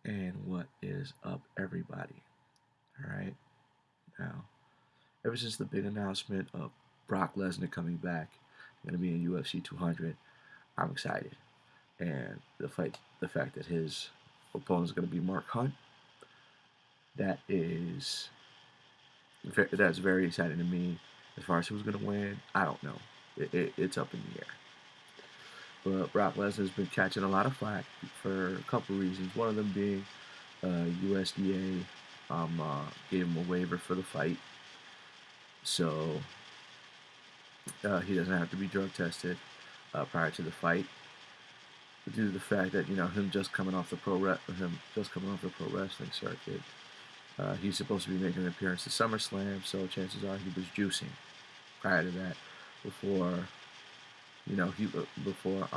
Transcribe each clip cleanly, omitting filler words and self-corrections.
And what is up, everybody? All right, now, ever since the big announcement of Brock Lesnar coming back, going to be in UFC 200, I'm excited. And the fact that his opponent is going to be Mark Hunt, that is, that's very exciting to me. As far as who's going to win, I don't know. It's up in the air. But Brock Lesnar's been catching a lot of flack for a couple reasons. One of them being USDA gave him a waiver for the fight, so he doesn't have to be drug tested prior to the fight. Due to the fact that him just coming off the pro wrestling circuit, he's supposed to be making an appearance at SummerSlam, so chances are he was juicing prior to that before before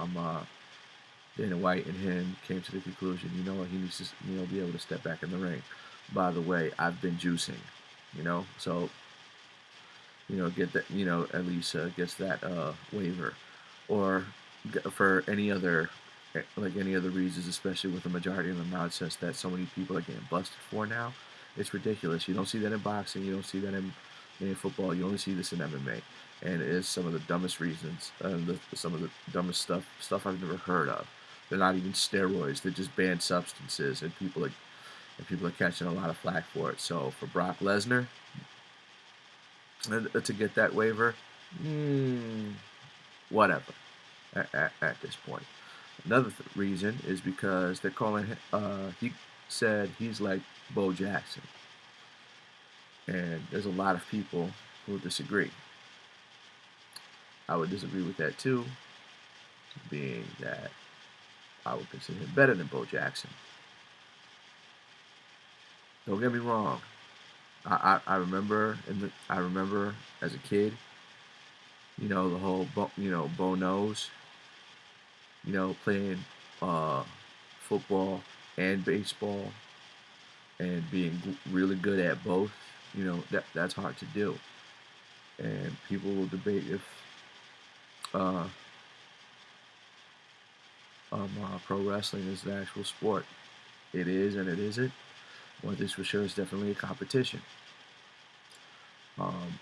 Dana White and him came to the conclusion, he needs to be able to step back in the ring. By the way, I've been juicing, so get that, at least gets that waiver, or for any other reasons, especially with the majority of the nonsense that so many people are getting busted for now. It's ridiculous. You don't see that in boxing. You don't see that in football. You only see this in MMA, and it is some of the dumbest reasons, some of the dumbest stuff I've never heard of. They're not even steroids. They're just banned substances, and people are catching a lot of flack for it. So for Brock Lesnar to get that waiver, whatever. At this point, another reason is because they're calling him. He said he's like Bo Jackson, and there's a lot of people who disagree. I would disagree with that too, being that I would consider him better than Bo Jackson. Don't get me wrong. I remember as a kid, the whole Bo knows, playing football and baseball and being really good at both. That's hard to do, and people will debate if pro wrestling is the actual sport. It is and it isn't. One thing's for sure, it's definitely a competition.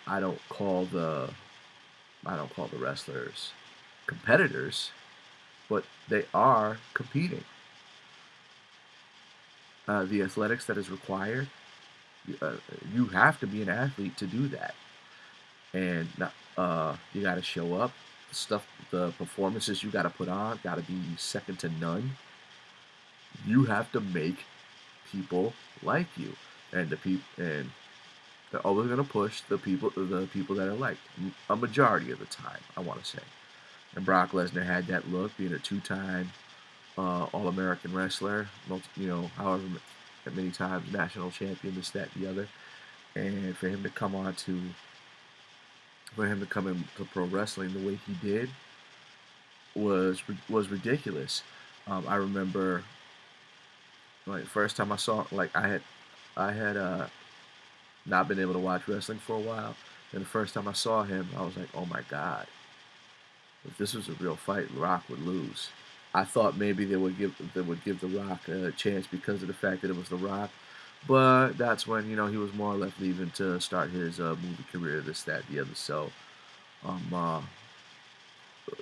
I don't call the wrestlers competitors, but they are competing. The athletics that is required, you have to be an athlete to do that, and you got to show up. The performances you got to put on got to be second to none. You have to make people like you, and they're always going to push the people that are liked a majority of the time, I want to say. And Brock Lesnar had that look, being a two-time All-American wrestler, however many times national champion, this, that, the other, and for him to come into pro wrestling the way he did was ridiculous. I remember, like, first time I saw, like, I had not been able to watch wrestling for a while, and the first time I saw him, I was like, oh my god, if this was a real fight, Rock would lose. I thought maybe they would give The Rock a chance because of the fact that it was The Rock, but that's when he was more or less leaving to start his movie career, this, that, the other. So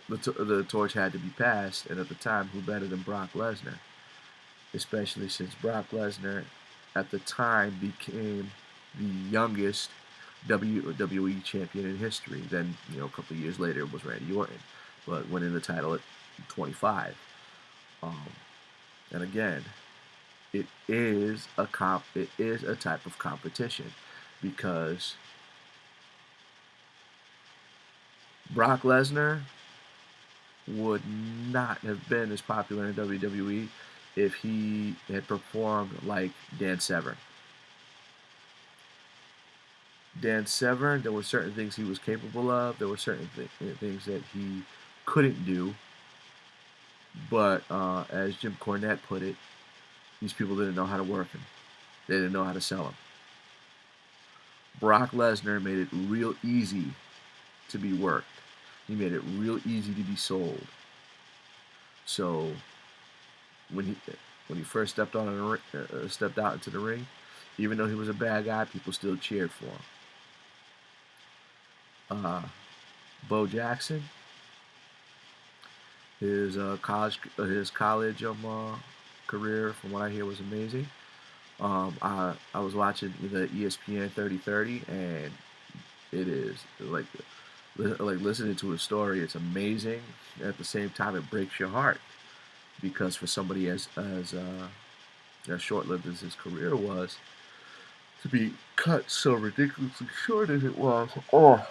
the torch had to be passed, and at the time, who better than Brock Lesnar? Especially since Brock Lesnar, at the time, became the youngest WWE champion in history. Then, a couple of years later, it was Randy Orton, but winning the title at 25. And again, it is a type of competition, because Brock Lesnar would not have been as popular in WWE if he had performed like Dan Severn. Dan Severn, there were certain things he was capable of. There were certain things that he couldn't do. But as Jim Cornette put it, these people didn't know how to work him. They didn't know how to sell him. Brock Lesnar made it real easy to be worked. He made it real easy to be sold. So when when he first stepped out into the ring, even though he was a bad guy, people still cheered for him. Bo Jackson, his college career, from what I hear, was amazing. I was watching the ESPN 3030, and it is like listening to his story. It's amazing. At the same time, it breaks your heart because for somebody as short-lived as his career was, to be cut so ridiculously short as it was. Oh,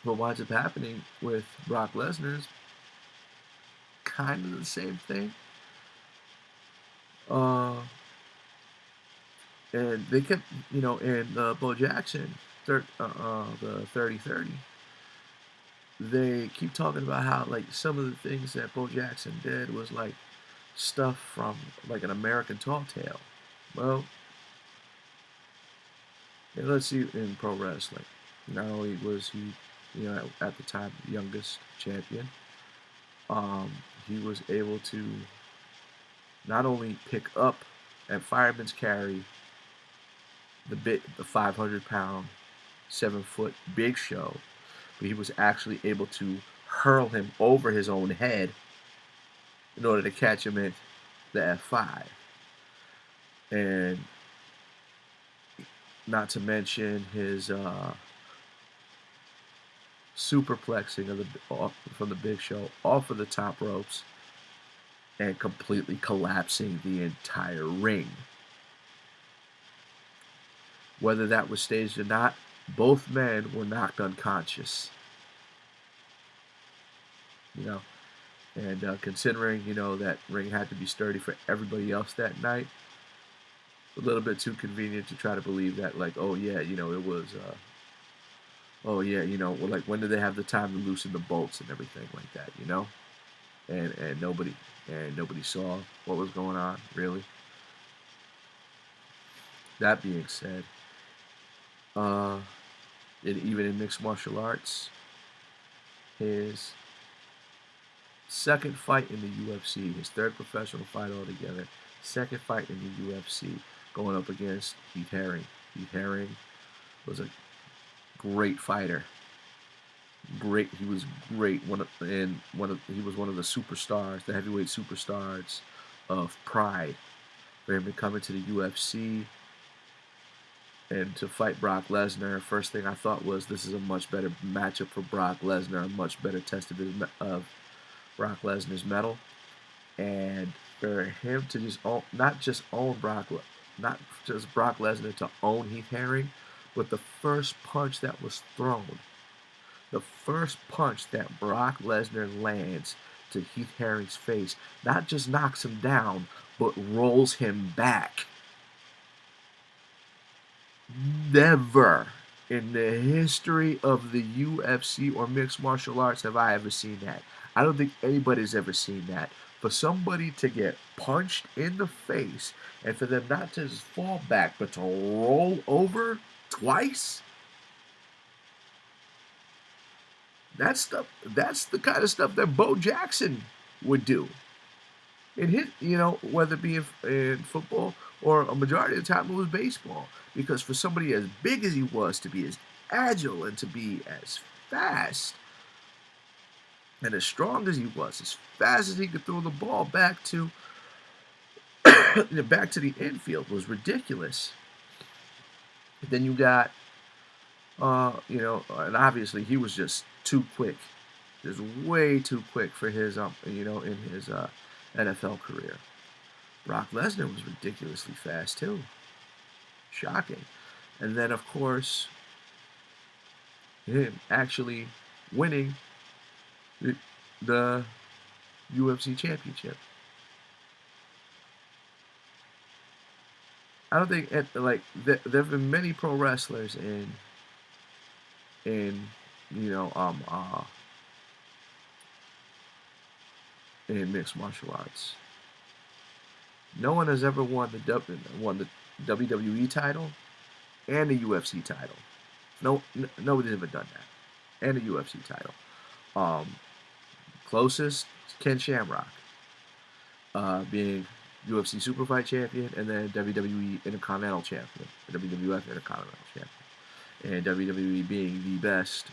what winds up happening with Brock Lesnar is kind of the same thing. Uh, and they kept, and Bo Jackson, the 3030, they keep talking about how like some of the things that Bo Jackson did was like stuff from like an American tall tale. Well, let's see, in pro wrestling, not only was he, at the time youngest champion, um, he was able to not only pick up at fireman's carry the 500-pound, 7-foot Big Show, but he was actually able to hurl him over his own head in order to catch him at the F5. And not to mention his superplexing from the Big Show off of the top ropes and completely collapsing the entire ring. Whether that was staged or not, both men were knocked unconscious. And considering that ring had to be sturdy for everybody else that night, a little bit too convenient to try to believe that, like, oh yeah, it was oh yeah, well, like, when did they have the time to loosen the bolts and everything like that, and nobody saw what was going on, really. That being said, uh even in mixed martial arts, his second fight in the UFC, his third professional fight altogether, second fight in the UFC, going up against Heath Herring. Heath Herring was a great fighter. Great, he was great. He was one of the superstars, the heavyweight superstars of Pride. For him to come into the UFC and to fight Brock Lesnar, first thing I thought was, this is a much better matchup for Brock Lesnar, a much better test of Brock Lesnar's mettle. And for him to just not just Brock Lesnar to own Heath Herring, but the first punch that was thrown, the first punch that Brock Lesnar lands to Heath Herring's face, not just knocks him down, but rolls him back. Never in the history of the UFC or mixed martial arts have I ever seen that. I don't think anybody's ever seen that. For somebody to get punched in the face and for them not to just fall back but to roll over twice, that's the kind of stuff that Bo Jackson would do. In his, whether it be in football or a majority of the time it was baseball. Because for somebody as big as he was, to be as agile and to be as fast and as strong as he was, as fast as he could throw the ball back to the infield, was ridiculous. Then you got, and obviously he was just too quick, just way too quick for his, in his NFL career. Brock Lesnar was ridiculously fast too. Shocking. And then, of course, him actually winning the UFC championship. I don't think there have been many pro wrestlers in mixed martial arts. No one has ever won the WWE title and the UFC title. Nobody's ever done that. And the UFC title. Closest, Ken Shamrock, being UFC Super Fight Champion, and then WWE Intercontinental Champion, WWF Intercontinental Champion, and WWE being the best,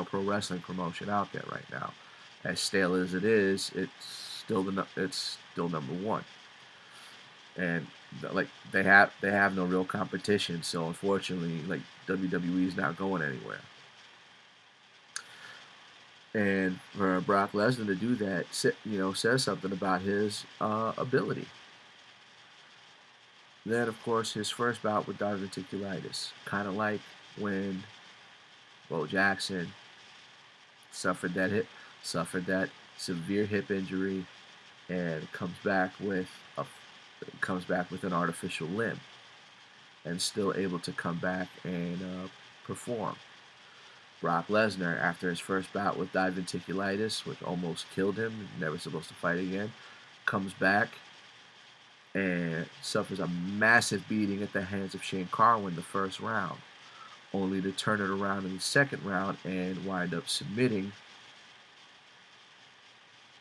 pro wrestling promotion out there right now. As stale as it is, it's still number one, and like they have no real competition. So unfortunately, like WWE is not going anywhere. And for Brock Lesnar to do that, says something about his ability. Then, of course, his first bout with diverticulitis, kind of like when Bo Jackson suffered that severe hip injury and comes back with an artificial limb and still able to come back and perform. Brock Lesnar, after his first bout with diverticulitis, which almost killed him, never supposed to fight again, comes back and suffers a massive beating at the hands of Shane Carwin the first round, only to turn it around in the second round and wind up submitting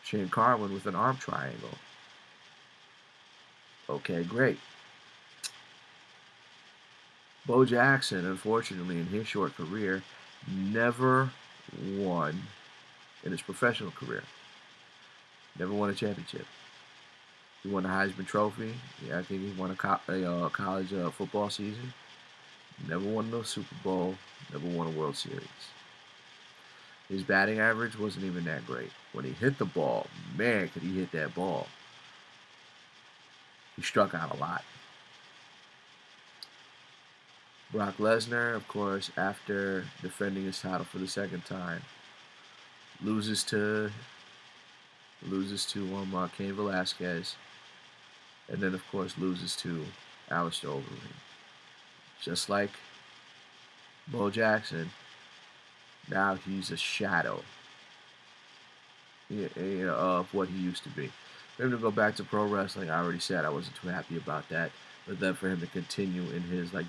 Shane Carwin with an arm triangle. Okay, great. Bo Jackson, unfortunately, in his short career, never won in his professional career. Never won a championship. He won the Heisman Trophy. Yeah, I think he won a college football season. Never won no Super Bowl. Never won a World Series. His batting average wasn't even that great. When he hit the ball, man, could he hit that ball. He struck out a lot. Brock Lesnar, of course, after defending his title for the second time, loses to Cain Velasquez, and then, of course, loses to Alistair Overeem. Just like Bo Jackson, now he's a shadow of what he used to be. For him to go back to pro wrestling, I already said I wasn't too happy about that. But then for him to continue in his kind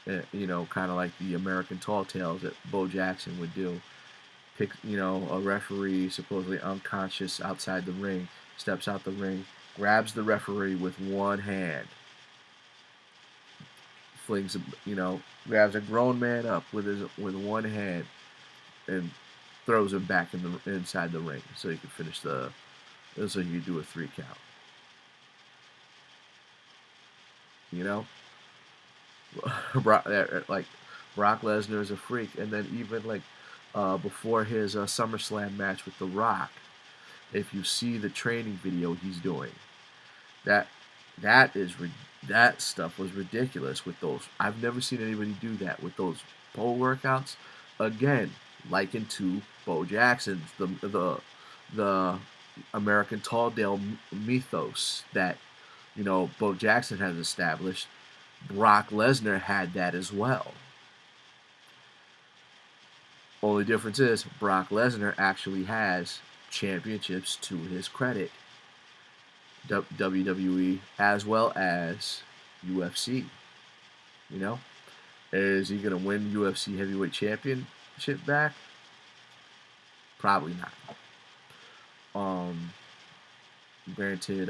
of like the American Tall Tales that Bo Jackson would do, pick a referee supposedly unconscious outside the ring, steps out the ring, grabs the referee with one hand, grabs a grown man up with one hand, and throws him back inside the ring so he can so he can do a 3 count. Like Brock Lesnar is a freak, and then even like before his SummerSlam match with The Rock, if you see the training video he's doing, that that stuff was ridiculous with those. I've never seen anybody do that with those pole workouts. Again, likened to Bo Jackson's the American Tall Tale mythos that Bo Jackson has established. Brock Lesnar had that as well. Only difference is Brock Lesnar actually has championships to his credit. WWE as well as UFC. Is he going to win UFC Heavyweight Championship back? Probably not. Granted,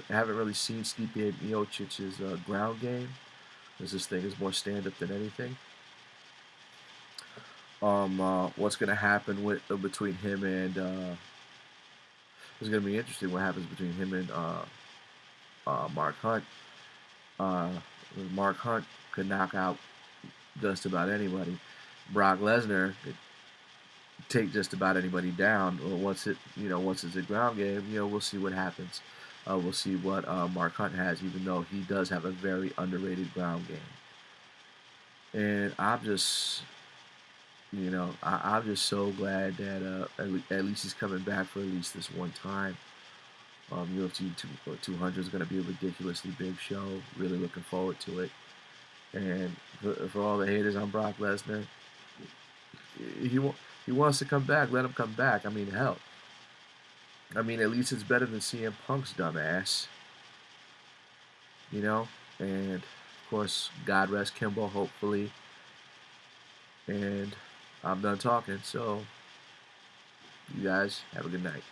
haven't really seen Stipe Miocic's ground game, because this thing is more stand-up than anything. What's going to happen between him and it's going to be interesting what happens between him and Mark Hunt. Mark Hunt could knock out just about anybody. Brock Lesnar could take just about anybody down. Once it's a ground game, we'll see what happens. We'll see what Mark Hunt has, even though he does have a very underrated ground game. And I'm just so glad that at least he's coming back for at least this one time. UFC 200 is going to be a ridiculously big show. Really looking forward to it. And for all the haters on Brock Lesnar, he wants to come back. Let him come back. I mean, hell. At least it's better than CM Punk's dumbass. And of course, God rest Kimbo, hopefully. And I'm done talking, so you guys have a good night.